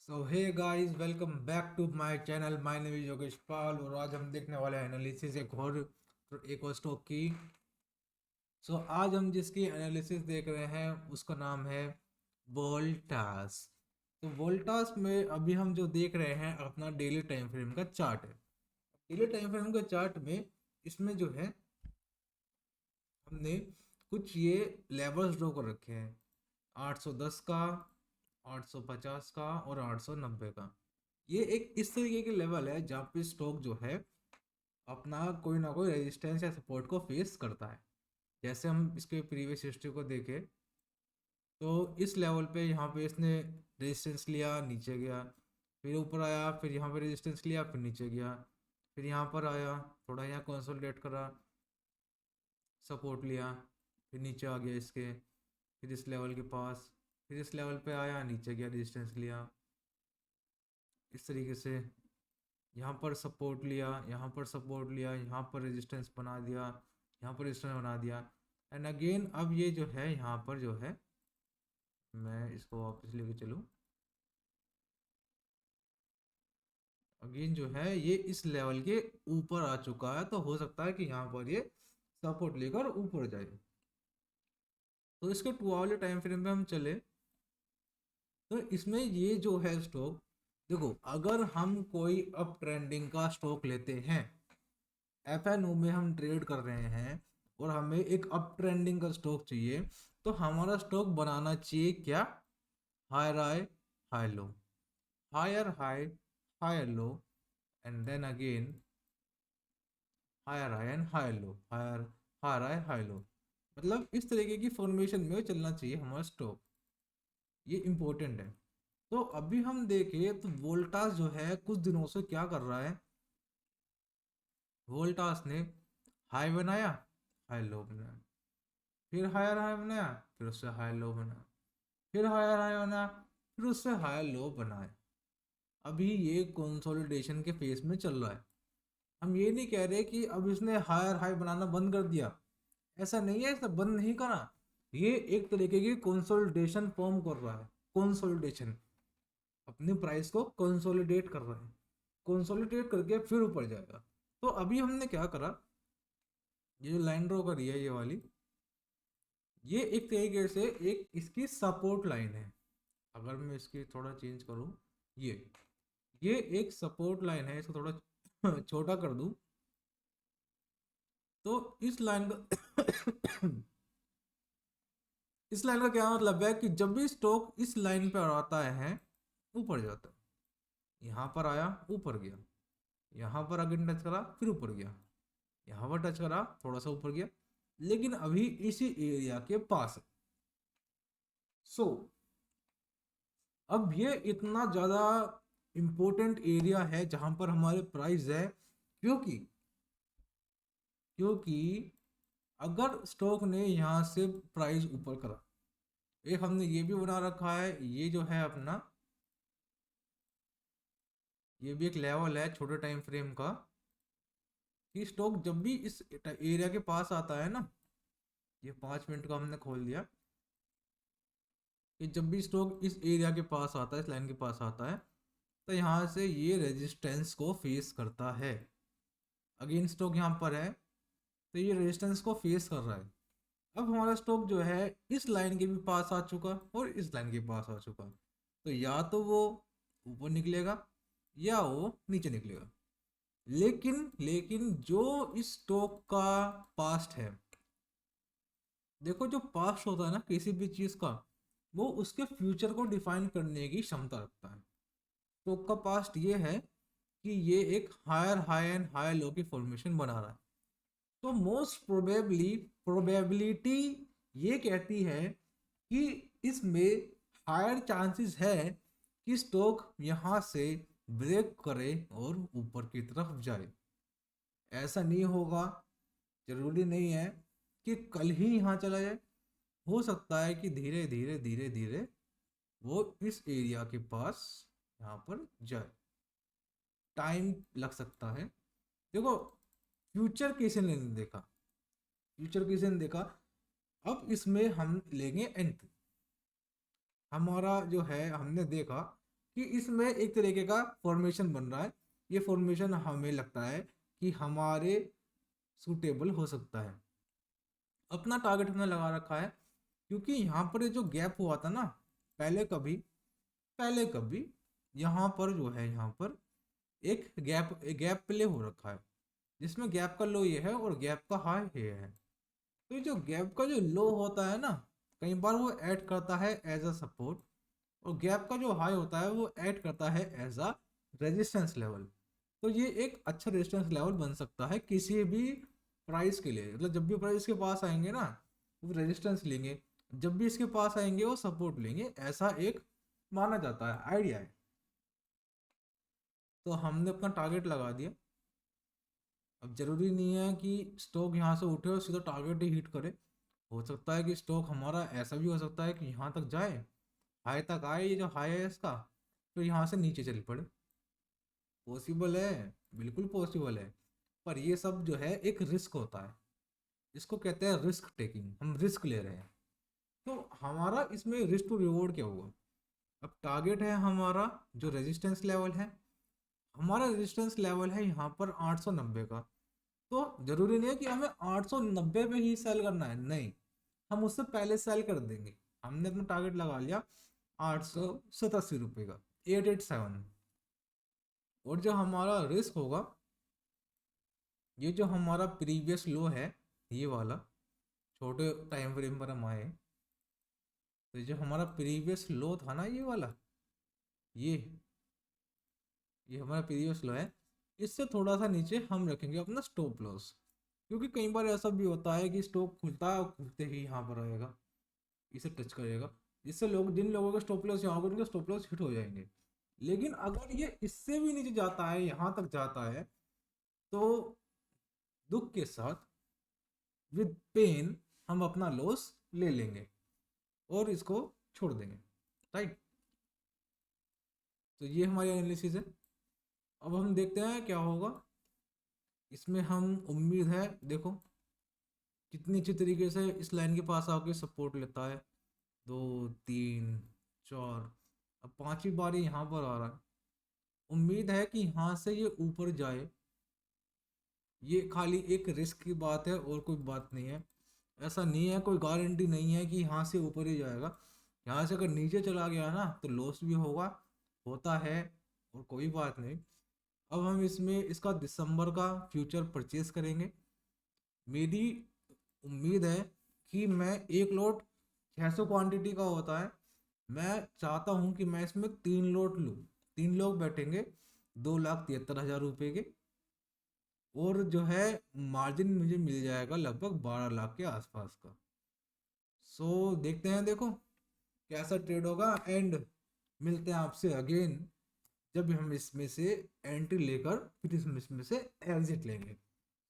So hey guys, welcome back to my channel. My name is Yogesh Pal और आज हम देखने वाले हैं एनालिसिस एक और स्टॉक की। आज हम जिसकी एनालिसिस देख रहे हैं उसका नाम है वोल्टास। तो वोल्टास में अभी हम जो देख रहे हैं अपना डेली टाइम फ्रेम का चार्ट है। डेली टाइम फ्रेम के चार्ट में इसमें जो है हमने कुछ ये लेवल्स ड्रॉ कर रखे हैं। 810 का, 850 का और 890 का। ये एक इस तरीके के लेवल है जहाँ पे स्टॉक जो है अपना कोई ना कोई रेजिस्टेंस या सपोर्ट को फेस करता है। जैसे हम इसके प्रीवियस हिस्ट्री को देखें तो इस लेवल पे यहाँ पे इसने रेजिस्टेंस लिया, नीचे गया, फिर ऊपर आया, फिर यहाँ पे रेजिस्टेंस लिया, फिर नीचे गया, फिर यहाँ पर आया, थोड़ा यहाँ कंसोलिडेट करा, सपोर्ट लिया, फिर नीचे आ गया इसके, फिर इस लेवल के पास, फिर इस लेवल पे आया, नीचे गया, रेजिस्टेंस लिया। इस तरीके से यहाँ पर सपोर्ट लिया, यहाँ पर सपोर्ट लिया, यहाँ पर रेजिस्टेंस बना दिया, यहाँ पर रेजिस्टेंस बना दिया। एंड अगेन अब ये जो है यहाँ पर जो है, मैं इसको वापस लेके चलूँ, अगेन जो है ये इस लेवल के ऊपर आ चुका है। तो हो सकता है कि यहाँ पर ये सपोर्ट लेकर ऊपर जाए। तो इसके 2 आवर टाइम फ्रेम में हम चले तो इसमें ये जो है स्टॉक, देखो अगर हम कोई अप ट्रेंडिंग का स्टॉक लेते हैं, एफएनओ में हम ट्रेड कर रहे हैं और हमें एक अप ट्रेंडिंग का स्टॉक चाहिए, तो हमारा स्टॉक बनाना चाहिए क्या? Higher high, high low, higher high, higher low, and then again higher high and higher low, higher higher high, high low. मतलब इस तरीके की फॉर्मेशन में चलना चाहिए हमारा स्टॉक। ये इंपॉर्टेंट है। तो अभी हम देखें तो वोल्टास जो है कुछ दिनों से क्या कर रहा है, वोल्टास ने हाई बनाया, हाई लो बनाया, फिर हायर हाई बनाया, फिर उससे हाई लो बनाया, फिर हायर हाई बनाया, फिर उससे हायर लो बनाया। अभी ये कंसोलिडेशन के फेस में चल रहा है। हम ये नहीं कह रहे कि अब इसने हायर हाई बनाना बंद कर दिया, ऐसा नहीं है, इसने बंद नहीं करा। ये एक तरीके की कंसोलिडेशन फॉर्म कर रहा है। कंसोलिडेशन, अपनी प्राइस को कंसोलिडेट कर रहा है, कंसोलिडेट करके फिर ऊपर जाएगा। तो अभी हमने क्या करा, ये जो लाइन ड्रॉ करी है ये वाली, ये एक तरीके से एक इसकी सपोर्ट लाइन है। अगर मैं इसकी थोड़ा चेंज करूं, ये एक सपोर्ट लाइन है, इसको थोड़ा छोटा कर दूं तो इस लाइन का इस लाइन का क्या मतलब है कि जब भी स्टॉक इस लाइन पर आता है ऊपर जाता है। यहाँ पर आया, ऊपर गया, यहाँ पर अगेन टच करा, फिर ऊपर गया, यहाँ पर टच करा, थोड़ा सा ऊपर गया, लेकिन अभी इसी एरिया के पास है। सो अब ये इतना ज़्यादा इम्पोर्टेंट एरिया है जहां पर हमारे प्राइस है, क्योंकि क्योंकि अगर स्टॉक ने यहाँ से प्राइस ऊपर करा, एक हमने ये भी बना रखा है, ये जो है अपना, ये भी एक लेवल है छोटे टाइम फ्रेम का, कि स्टॉक जब भी इस एरिया के पास आता है ना, ये 5 मिनट का हमने खोल दिया, कि जब भी स्टॉक इस एरिया के पास आता है, इस लाइन के पास आता है, तो यहाँ से ये रेजिस्टेंस को फेस करता है। अगेन स्टॉक यहाँ पर है तो ये रेजिस्टेंस को फेस कर रहा है। अब हमारा स्टॉक जो है इस लाइन के भी पास आ चुका और इस लाइन के पास आ चुका, तो या तो वो ऊपर निकलेगा या वो नीचे निकलेगा। लेकिन लेकिन जो इस स्टॉक का पास्ट है, देखो जो पास्ट होता है ना किसी भी चीज का, वो उसके फ्यूचर को डिफाइन करने की क्षमता रखता है। स्टॉक का पास्ट ये है कि ये एक higher high and higher low की फॉर्मेशन बना रहा है। तो मोस्ट प्रोबेबिलिटी ये कहती है कि इसमें हायर चांसेस है कि स्टॉक यहाँ से ब्रेक करे और ऊपर की तरफ जाए। ऐसा नहीं होगा, जरूरी नहीं है कि कल ही यहाँ चला जाए। हो सकता है कि धीरे धीरे धीरे धीरे वो इस एरिया के पास यहाँ पर जाए, टाइम लग सकता है। देखो फ्यूचर किसी ने नहीं देखा, फ्यूचर किसी ने देखा। अब इसमें हम लेंगे एंट्री। हमारा जो है हमने देखा कि इसमें एक तरीके का फॉर्मेशन बन रहा है। ये फॉर्मेशन हमें लगता है कि हमारे सूटेबल हो सकता है। अपना टारगेट हमने लगा रखा है, क्योंकि यहाँ पर ये जो गैप हुआ था ना, पहले कभी यहाँ पर जो है, यहाँ पर एक गैप प्ले हो रखा है, जिसमें गैप का लो ये है और गैप का हाई ये है। तो ये जो गैप का जो लो होता है ना, कई बार वो ऐड करता है एज अ सपोर्ट, और गैप का जो हाई होता है वो ऐड करता है एज अ रेजिस्टेंस लेवल। तो ये एक अच्छा रेजिस्टेंस लेवल बन सकता है किसी भी प्राइस के लिए। मतलब जब भी प्राइस के पास आएंगे ना, वो रेजिस्टेंस लेंगे, जब भी इसके पास आएंगे वो सपोर्ट लेंगे, ऐसा एक माना जाता है, आइडिया है। तो हमने अपना टारगेट लगा दिया। अब जरूरी नहीं है कि स्टॉक यहाँ से उठे और सीधा टारगेट ही हिट करे। हो सकता है कि स्टॉक हमारा ऐसा भी हो सकता है कि यहाँ तक जाए, हाई तक आए, ये जो हाई है इसका, तो यहाँ से नीचे चल पड़े। पॉसिबल है, बिल्कुल पॉसिबल है। पर ये सब जो है एक रिस्क होता है, इसको कहते हैं रिस्क टेकिंग, हम रिस्क ले रहे हैं। तो हमारा इसमें रिस्क टू रिवॉर्ड क्या हुआ? अब टारगेट है हमारा जो रेजिस्टेंस लेवल है, हमारा रेजिस्टेंस लेवल है यहाँ पर 890 का। तो जरूरी नहीं है कि हमें 890 पे ही सेल करना है, नहीं, हम उससे पहले सेल कर देंगे। हमने अपना टारगेट लगा लिया 887 रुपये का, 887। और जो हमारा रिस्क होगा, ये जो हमारा प्रीवियस लो है, ये वाला, छोटे टाइम फ्रेम पर हम आए, तो ये जो हमारा प्रीवियस लो था ना, ये वाला, ये ये हमारा प्रीवियस लो है। इससे थोड़ा सा नीचे हम रखेंगे अपना स्टॉप लॉस, क्योंकि कई बार ऐसा भी होता है कि स्टॉक खुलता है और खुलते ही यहाँ पर आएगा, इसे टच करेगा, जिससे लोग, जिन लोगों का स्टॉप लॉस यहाँ होगा, उनके स्टॉप लॉस हिट हो जाएंगे। लेकिन अगर ये इससे भी नीचे जाता है, यहाँ तक जाता है, तो दुख के साथ, विद पेन, हम अपना लॉस ले लेंगे और इसको छोड़ देंगे, राइट। तो ये हमारी एनालिसिस है। अब हम देखते हैं क्या होगा इसमें। हम, उम्मीद है, देखो कितनी अच्छी तरीके से इस लाइन के पास आके सपोर्ट लेता है, 2 3 4, अब पांचवी बारी यहाँ पर आ रहा है। उम्मीद है कि यहाँ से ये ऊपर जाए, ये खाली एक रिस्क की बात है और कोई बात नहीं है। ऐसा नहीं है, कोई गारंटी नहीं है कि यहाँ से ऊपर ही जाएगा। यहाँ से अगर नीचे चला गया ना तो लॉस भी होगा, होता है, और कोई बात नहीं। अब हम इसमें इसका दिसंबर का फ्यूचर परचेज करेंगे। मेरी उम्मीद है कि मैं एक लोट 600 क्वांटिटी का होता है, मैं चाहता हूँ कि मैं इसमें 3 लोट लूँ। 3 लोग बैठेंगे, 2,73,000 रुपये के, और जो है मार्जिन मुझे मिल जाएगा लगभग 12 लाख के आसपास का। सो देखते हैं, देखो कैसा ट्रेड होगा, एंड मिलते हैं आपसे अगेन जब हम इसमें से एंट्री लेकर फिर इसमें से एग्जिट लेंगे।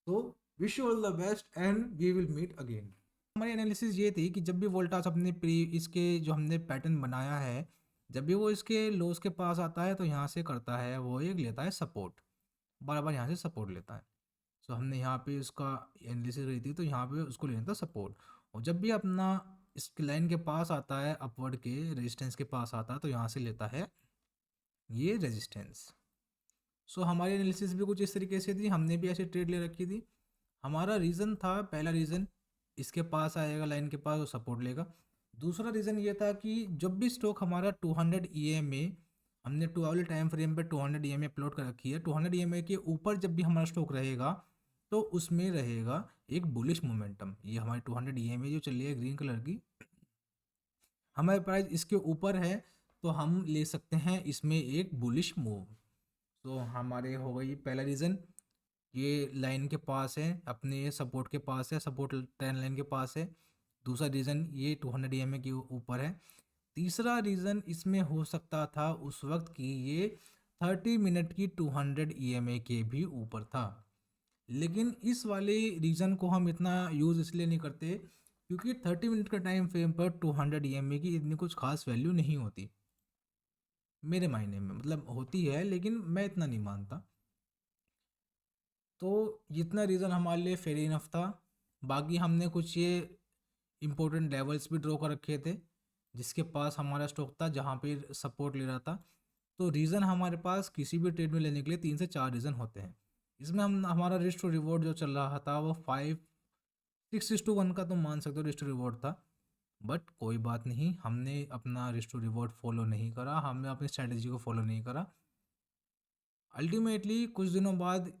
तो wish you all the best and we will meet again. हमारी एनालिसिस ये थी कि जब भी वोल्टास अपने प्री इसके जो हमने पैटर्न बनाया है, जब भी वो इसके लोस के पास आता है तो यहाँ से करता है, वो एक लेता है सपोर्ट, बार बार यहाँ से सपोर्ट लेता है। सो हमने यहाँ पे उसका एनालिसिस करी थी, तो यहाँ पे उसको लेना था सपोर्ट। और जब भी अपना इस लाइन के पास आता है, अपवर्ड के रेजिस्टेंस के पास आता है, तो यहाँ से लेता है ये रेजिस्टेंस। सो हमारी एनालिसिस भी कुछ इस तरीके से थी, हमने भी ऐसे ट्रेड ले रखी थी। हमारा रीज़न था, पहला रीज़न, इसके पास आएगा लाइन के पास, वो सपोर्ट लेगा। दूसरा रीज़न ये था कि जब भी स्टॉक हमारा 200 EMA, हमने 2 आवर्ली टाइम फ्रेम पे 200 EMA प्लॉट कर रखी है, 200 EMA के ऊपर जब भी हमारा स्टॉक रहेगा तो उसमें रहेगा एक बुलिश मोमेंटम। ये हमारी 200 EMA जो चल रही है ग्रीन कलर की, हमारे प्राइस इसके ऊपर है, तो हम ले सकते हैं इसमें एक बुलिश मूव। तो हमारे हो गई पहला रीज़न, ये लाइन के पास है, अपने सपोर्ट के पास है, सपोर्ट ट्रेंड लाइन के पास है। दूसरा रीज़न ये 200 EMA के ऊपर है। तीसरा रीज़न इसमें हो सकता था उस वक्त कि ये 30 मिनट की 200 EMA के भी ऊपर था। लेकिन इस वाले रीज़न को हम इतना यूज़ इसलिए नहीं करते क्योंकि 30 मिनट का टाइम फ्रेम पर 200 EMA की इतनी कुछ खास वैल्यू नहीं होती मेरे मायने में। मतलब होती है लेकिन मैं इतना नहीं मानता। तो इतना रीज़न हमारे लिए फेयर इनफ था। बाकी हमने कुछ ये इम्पोर्टेंट लेवल्स भी ड्रॉ कर रखे थे जिसके पास हमारा स्टॉक था, जहाँ पे सपोर्ट ले रहा था। तो रीज़न हमारे पास किसी भी ट्रेड में लेने के लिए 3 से 4 रीज़न होते हैं। इसमें हम हमारा रिस्क टू रिवॉर्ड जो चल रहा था वो 5-6:1 का तुम मान सकते हो रिस्क टू रिवॉर्ड था। बट कोई बात नहीं, हमने अपना रिस्क टू रिवॉर्ड फॉलो नहीं करा, हमने अपनी स्ट्रैटेजी को फॉलो नहीं करा। अल्टीमेटली कुछ दिनों बाद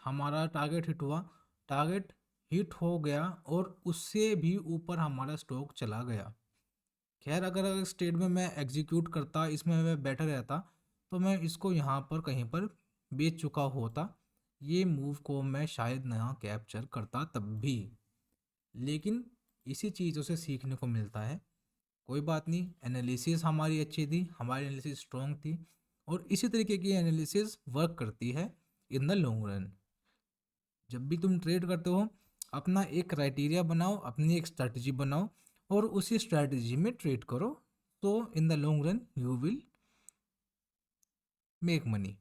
हमारा टारगेट हिट हुआ, टारगेट हिट हो गया और उससे भी ऊपर हमारा स्टॉक चला गया। खैर अगर इस ट्रेड में मैं एग्जीक्यूट करता, इसमें मैं बेटर रहता, तो मैं इसको यहाँ पर कहीं पर बेच चुका होता, ये मूव को मैं शायद नया कैप्चर करता तब भी। लेकिन इसी चीज़ों से सीखने को मिलता है। कोई बात नहीं, एनालिसिस हमारी अच्छी थी, हमारी एनालिसिस स्ट्रॉन्ग थी और इसी तरीके की एनालिसिस वर्क करती है इन द लॉन्ग रन। जब भी तुम ट्रेड करते हो अपना एक क्राइटेरिया बनाओ, अपनी एक स्ट्रैटेजी बनाओ और उसी स्ट्रैटेजी में ट्रेड करो, तो in the long run you will make money.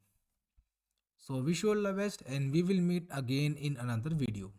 So wish you all the best and we will meet again in another video.